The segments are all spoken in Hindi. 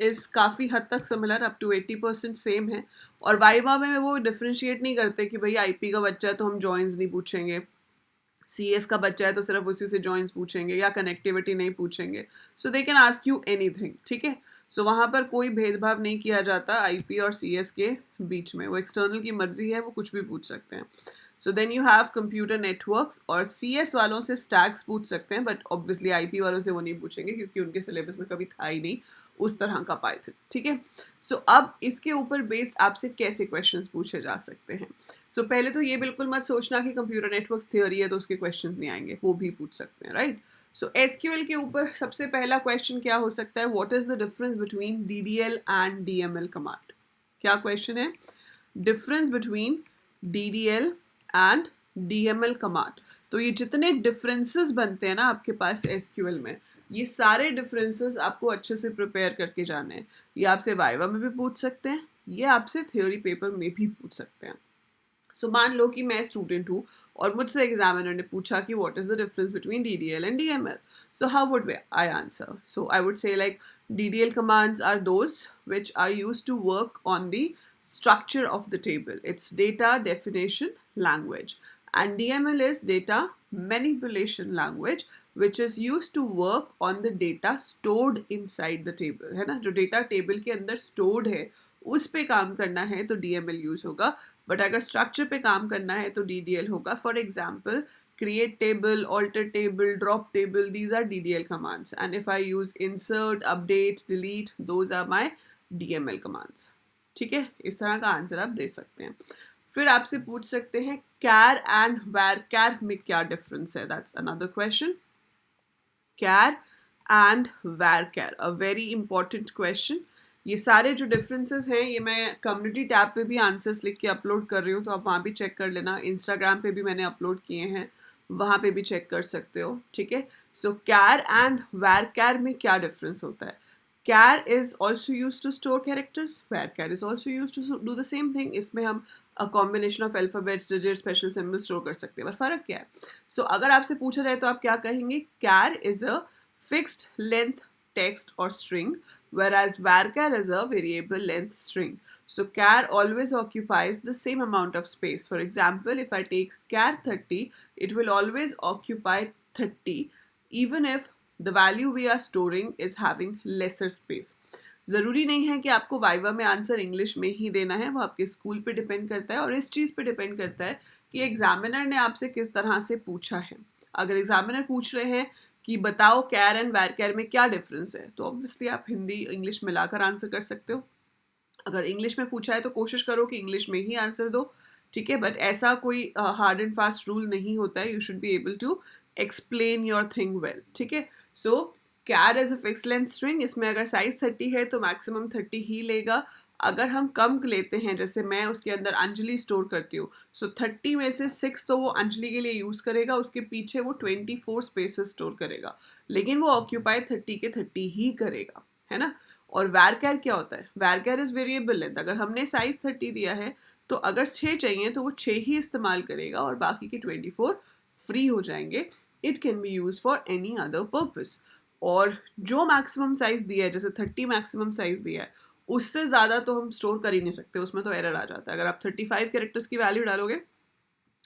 इज़ काफ़ी हद तक सिमिलर, अप टू 80% सेम है। और वाइवा में वो डिफ्रेंशिएट नहीं करते कि भाई आईपी का बच्चा है तो हम जॉइंस नहीं पूछेंगे, सीएस का बच्चा है तो सिर्फ उसी से जॉइंस पूछेंगे या कनेक्टिविटी नहीं पूछेंगे। So they can ask you anything, ठीक है। सो वहाँ पर कोई भेदभाव नहीं किया जाता आईपी और सीएस के बीच में, वो एक्सटर्नल की मर्जी है, वो कुछ भी पूछ सकते हैं। So then you have computer networks, और सीएस वालों से स्टैक्स पूछ सकते हैं, बट ऑब्वियसली आईपी वालों से वो नहीं पूछेंगे क्योंकि उनके सिलेबस में कभी था ही नहीं उस तरह का पाइथन, ठीक है। सो अब इसके ऊपर बेस्ड आपसे कैसे क्वेश्चंस पूछे जा सकते हैं। सो पहले तो ये बिल्कुल मत सोचना कि कंप्यूटर नेटवर्क्स थ्योरी है तो उसके क्वेश्चंस नहीं आएंगे, वो भी पूछ सकते हैं, राइट। सो एसक्यूएल के ऊपर सबसे पहला क्वेश्चन क्या हो सकता है, what is the difference between DDL and DML command. क्या क्वेश्चन है, difference between DDL and DML command. तो ये जितने डिफरेंसेस बनते हैं ना आपके पास एसक्यूएल में, ये सारे डिफरेंसेस आपको अच्छे से प्रिपेयर करके जाने हैं। ये आपसे वाइवा में भी पूछ सकते हैं, ये आपसे थ्योरी पेपर में भी पूछ सकते हैं। सो मान लो कि मैं स्टूडेंट हूँ और मुझसे एग्जामिनर ने पूछा कि what is the difference between DDL and DML. So how would I answer, so I would say like DDL commands are those which are used to work on the structure of the table. It's data definition language. And DML is data manipulation language, which is used to work on the data stored inside the table. है ना, जो डेटा टेबल के अंदर stored है उस पे काम करना है तो DML यूज होगा, बट अगर स्ट्रक्चर पे काम करना है तो DDL होगा। For example create table, alter table, drop table, these are DDL commands, and if I use insert, update, delete, those are my DML commands, ठीक है। इस तरह का आंसर आप दे सकते हैं। फिर आपसे पूछ सकते हैं कैर एंड वैर कैर में क्या डिफरेंस है, that's another question. Care and wear care, a very important question. ये सारे जो डिफरेंसेस हैं ये मैं कम्युनिटी टैब पे भी आंसर्स लिख के अपलोड कर रही हूँ, तो आप वहाँ भी चेक कर लेना। इंस्टाग्राम पे भी मैंने अपलोड किए हैं, वहाँ पे भी चेक कर सकते हो, ठीक है। सो कैर एंड वैर कैर में क्या डिफरेंस होता है, char is also use to store characters, varchar is also use to do the same thing. इसमें हम combination of alphabets, digit, special symbol store कर सकते हैं, पर फर्क क्या है। सो अगर आपसे पूछा जाए तो आप क्या कहेंगे, char is a fixed length text or string, whereas varchar is a variable length string. So char always occupies the same amount of space. For example, if I take char 30, it will always occupy 30 even if the value we are storing is having lesser space. ज़रूरी नहीं है कि आपको वाइवा में आंसर इंग्लिश में ही देना है, वो आपके स्कूल पे डिपेंड करता है और इस चीज़ पे डिपेंड करता है कि एग्जामिनर ने आपसे किस तरह से पूछा है। अगर एग्जामिनर पूछ रहे हैं कि बताओ कैर एंड वैर कैर में क्या डिफरेंस है, तो ऑब्वियसली आप हिंदी इंग्लिश मिलाकर आंसर कर सकते हो। अगर इंग्लिश में पूछा है तो कोशिश करो कि इंग्लिश में ही आंसर दो, ठीक है। बट ऐसा कोई हार्ड एंड फास्ट रूल नहीं होता है, you should be able to explain your thing well, ठीक है। So char as a fix length string, इसमें अगर साइज 30 है तो मैक्सिमम 30 ही लेगा। अगर हम कम लेते हैं, जैसे मैं उसके अंदर अंजलि स्टोर करती हूँ, सो 30 में से 6 तो वो अंजलि के लिए यूज़ करेगा, उसके पीछे वो 24 स्पेसेस स्टोर करेगा, लेकिन वो ऑक्यूपाई 30 के 30 ही करेगा, है ना। और वैरकैर क्या होता है, वैरकैर इज वेरिएबल लेंथ। अगर हमने साइज 30 दिया है तो अगर 6 चाहिए तो वो 6 ही इस्तेमाल करेगा और बाकी के 24 फ्री हो जाएंगे। It can be use for any other purpose. और जो मैक्सिमम साइज दिया है, जैसे 30 मैक्सिमम साइज दिया है, उससे ज़्यादा तो हम स्टोर कर ही नहीं सकते, उसमें तो एरर आ जाता है। अगर आप 35 कैरेक्टर्स की वैल्यू डालोगे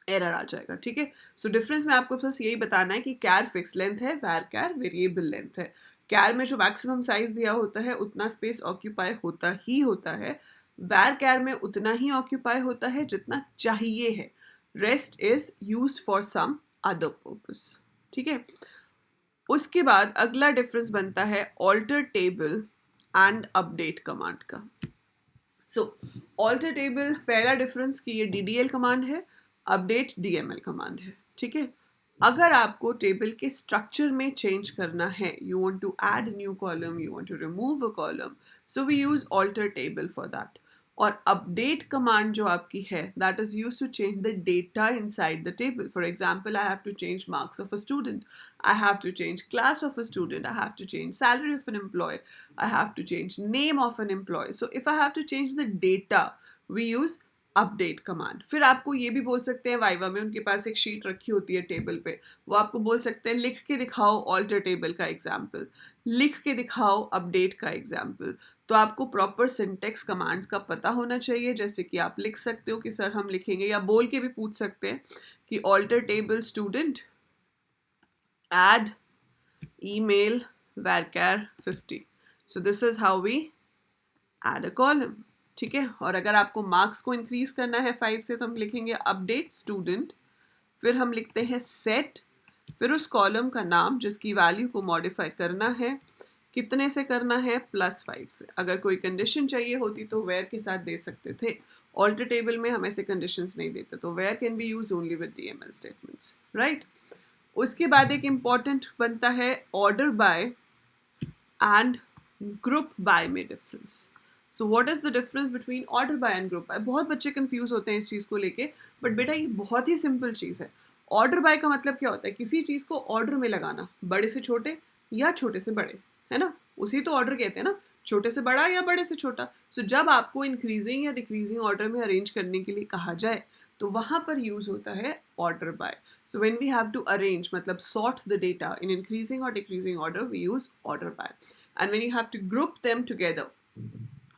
एरर आ जाएगा, ठीक है। सो डिफरेंस में आपको बस यही बताना है कि कैर फिक्स लेंथ है, वैर कैर वेरिएबल लेंथ है। कैर में जो मैक्सिमम साइज दिया होता है उतना स्पेस ऑक्यूपाई होता ही होता है, वैर कैर में उतना ही ऑक्यूपाई होता है जितना चाहिए है, rest is used for some other purpose, ठीक है। उसके बाद अगला डिफरेंस बनता है alter table and update command का। सो ऑल्टर टेबल पहला डिफरेंस कि ये DDL कमांड है, अपडेट DML कमांड है, ठीक है। अगर आपको टेबल के स्ट्रक्चर में चेंज करना है, you want to add new column, you want to remove a column, so we use alter table for that. और अपडेट कमांड जो आपकी है, that is use to change the data inside the table. For example, I have to change marks of a student, I have to change class of a student, I have to change salary of an employee, I have to change name of an employee. So if I have to change the data, we use update command. फिर आपको ये भी बोल सकते हैं वाइवा में, उनके पास एक शीट रखी होती है टेबल पे, वो आपको बोल सकते हैं लिख के दिखाओ ऑल्टर टेबल का एग्जाम्पल, लिख के दिखाओ अपडेट का एग्जाम्पल। तो आपको प्रॉपर सिंटेक्स कमांड्स का पता होना चाहिए, जैसे कि आप लिख सकते हो कि सर हम लिखेंगे, या बोल के भी पूछ सकते हैं कि alter table student add email varchar 50. So this is how we add a column. ठीक है, और अगर आपको मार्क्स को इंक्रीज करना है 5 से तो हम लिखेंगे अपडेट स्टूडेंट, फिर हम लिखते हैं सेट, फिर उस कॉलम का नाम जिसकी वैल्यू को मॉडिफाई करना है, कितने से करना है, +5 से। अगर कोई कंडीशन चाहिए होती तो वेयर के साथ दे सकते थे, ऑल्टर टेबल में हम ऐसे कंडीशंस नहीं देते, तो where can be use only with DML statements, right. उसके बाद एक इम्पॉर्टेंट बनता है order by and group by में difference. So what is the difference between order by and group by? बहुत बच्चे कंफ्यूज होते हैं इस चीज़ को लेके, बट बेटा ये बहुत ही सिंपल चीज़ है। ऑर्डर बाय का मतलब क्या होता है? किसी चीज़ को ऑर्डर में लगाना, बड़े से छोटे या छोटे से बड़े, है ना, उसी तो ऑर्डर कहते हैं ना, छोटे से बड़ा या बड़े से छोटा। सो जब आपको इंक्रीजिंग या डिक्रीजिंग ऑर्डर में अरेंज करने के लिए कहा जाए तो वहाँ पर यूज होता है order by. So when we have to arrange, मतलब sort the data in increasing और decreasing order, we use order by. And when you have to group them together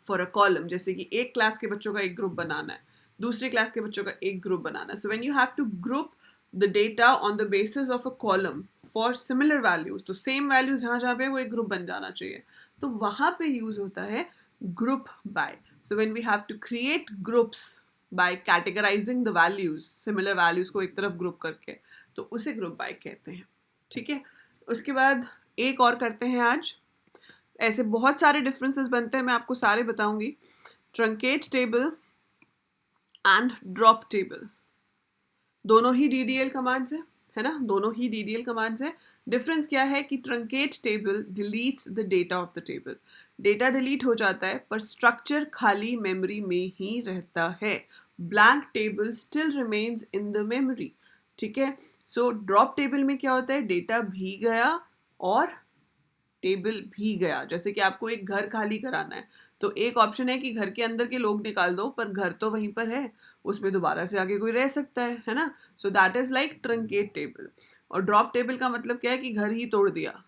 for a column, जैसे कि एक क्लास के बच्चों का एक ग्रुप बनाना है, दूसरे क्लास के बच्चों का एक ग्रुप बनाना है, so when you have to group the data on the basis of a column for similar values, तो सेम वैल्यूज जहाँ जहाँ पे वो एक ग्रुप बन जाना चाहिए, तो वहाँ पे यूज होता है group by. So when we have to create groups by categorising the values, similar values को एक तरफ ग्रुप करके, तो उसे ग्रुप बाय कहते हैं, ठीक है। उसके बाद एक और करते हैं आज, ऐसे बहुत सारे डिफरेंसेस बनते हैं, मैं आपको सारे बताऊंगी। Truncate table and drop table, दोनों ही DDL कमांड्स है ना, दोनों ही DDL कमांड्स है। डिफरेंस क्या है कि truncate table deletes the data of the table, data delete हो जाता है पर स्ट्रक्चर खाली मेमोरी में ही रहता है, blank table still remains in the memory, ठीक है। सो ड्रॉप टेबल में क्या होता है, डेटा भी गया और टेबल भी गया। जैसे कि आपको एक घर खाली कराना है, तो एक ऑप्शन है कि घर के अंदर के लोग निकाल दो, पर घर तो वहीं पर है, उसमें दोबारा से आगे कोई रह सकता है ना। So that is like truncate table. और ड्रॉप टेबल का मतलब क्या है कि घर ही तोड़ दिया,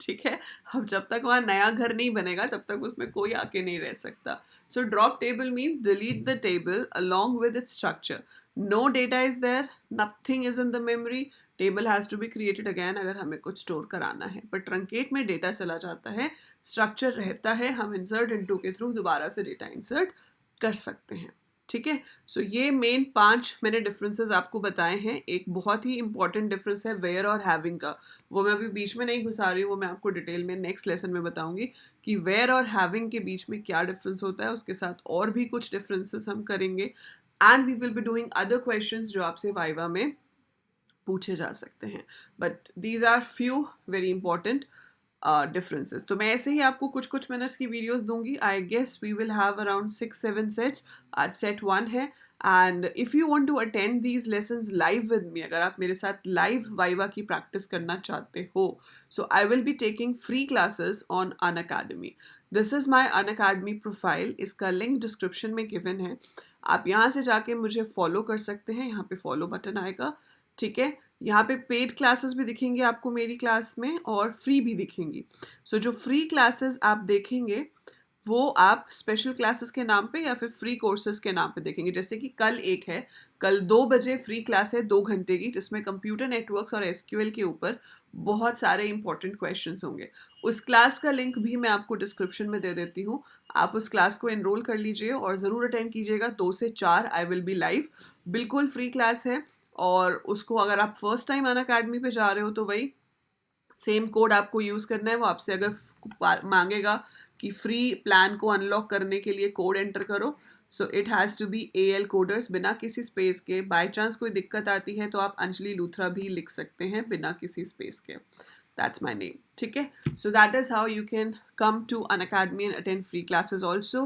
ठीक है। अब जब तक वहाँ नया घर नहीं बनेगा तब तक उसमें कोई आके नहीं रह सकता। So drop table means delete the table along with its structure, no data is there, nothing is in the memory, table has to be created again अगर हमें कुछ स्टोर कराना है। पर ट्रंकेट में डेटा चला जाता है, स्ट्रक्चर रहता है, हम इंसर्ट इनटू के थ्रू दोबारा से डेटा इंसर्ट कर सकते हैं, ठीक है। सो ये मेन 5 मैंने डिफरेंसेस आपको बताए हैं। एक बहुत ही इंपॉर्टेंट डिफरेंस है वेयर और हैविंग का, वो मैं अभी बीच में नहीं घुसा रही हूँ, वो मैं आपको डिटेल में नेक्स्ट लेसन में बताऊंगी कि वेयर और हैविंग के बीच में क्या डिफरेंस होता है। उसके साथ और भी कुछ डिफरेंसेस हम करेंगे, and we will be doing other questions जो आपसे वाइवा में पूछे जा सकते हैं, but these are few very important differences. तो मैं ऐसे ही आपको कुछ कुछ मिनट्स की वीडियोस दूंगी। I guess we will have around 6-7 sets, आज सेट 1 है। And if you want to attend these lessons live with me, अगर आप मेरे साथ लाइव वाइवा की प्रैक्टिस करना चाहते हो, so I will be taking free classes on Unacademy. This is my Unacademy profile, इसका लिंक डिस्क्रिप्शन में गिवन है, आप यहाँ से जाके मुझे फॉलो कर सकते हैं, यहाँ पे फॉलो बटन आएगा, ठीक है। यहाँ पे पेड क्लासेस भी दिखेंगे आपको मेरी क्लास में, और फ्री भी दिखेंगी। सो जो फ्री क्लासेस आप देखेंगे वो आप स्पेशल क्लासेस के नाम पे या फिर फ्री कोर्सेज के नाम पे देखेंगे। जैसे कि कल एक है, कल 2 बजे फ्री क्लास है 2 घंटे की, जिसमें कंप्यूटर नेटवर्क्स और SQL के ऊपर बहुत सारे इंपॉर्टेंट क्वेश्चंस होंगे। उस क्लास का लिंक भी मैं आपको डिस्क्रिप्शन में दे देती हूँ, आप उस क्लास को एनरोल कर लीजिए और ज़रूर अटेंड कीजिएगा। 2 से 4 आई विल बी लाइव, बिल्कुल फ्री क्लास है। और उसको अगर आप फर्स्ट टाइम अनअकैडमी पे जा रहे हो तो वही सेम कोड आपको यूज़ करना है। वो आपसे अगर मांगेगा कि फ्री प्लान को अनलॉक करने के लिए कोड एंटर करो, so it has to be AL coders, बिना किसी स्पेस के। बाय चांस कोई दिक्कत आती है तो आप अंजलि लूथरा भी लिख सकते हैं बिना किसी स्पेस के, दैट्स माई नेम, ठीक है। So that is how you can come to Unacademy and attend free classes also.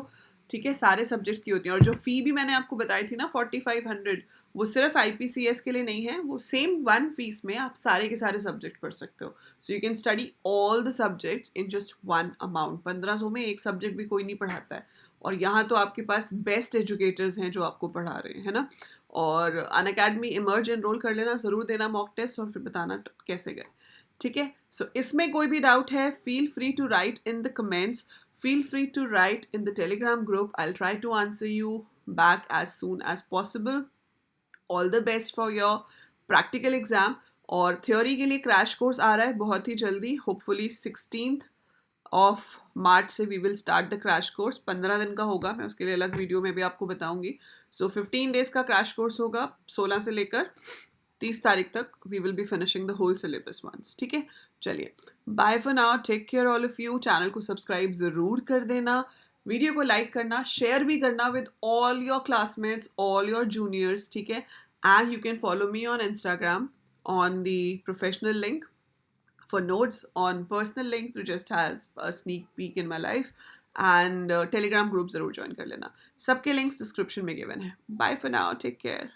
ठीक है, सारे सब्जेक्ट्स की होती हैं। और जो फ़ी भी मैंने आपको बताई थी ना 4500, वो सिर्फ IPCS के लिए नहीं है, वो सेम वन फीस में आप सारे के सारे सब्जेक्ट पढ़ सकते हो। So you can study all the subjects in just one amount. 1500 में एक सब्जेक्ट भी कोई नहीं पढ़ाता है, और यहाँ तो आपके पास बेस्ट एजुकेटर्स हैं जो आपको पढ़ा रहे हैं, है ना। और अनअकैडमी इमर्ज एनरोल कर लेना, ज़रूर देना मॉक टेस्ट और फिर बताना कैसे गए, ठीक है। सो इसमें कोई भी डाउट है, feel free to write in the comments, feel free to write in the Telegram group. I'll try to answer you back as soon as possible. All the best for your practical exam. और theory के लिए क्रैश कोर्स आ रहा है बहुत ही जल्दी, होपफुली 16th of March से we will start the crash course। 15 दिन का होगा, मैं उसके लिए अलग वीडियो में भी आपको बताऊंगी। सो 15 डेज का क्रैश कोर्स होगा, 16 से लेकर 30 तारीख तक we will be finishing the whole syllabus once, ठीक है। चलिए, bye for now, take care all of you. Channel को सब्सक्राइब ज़रूर कर देना, वीडियो को लाइक करना, शेयर भी करना with all your classmates, all your juniors, ठीक है। And you can follow me on Instagram on the professional link. For notes on personal link to just has a sneak peek in my life, and Telegram group ज़रूर join कर लेना। सबके links description में given है। Bye for now, take care.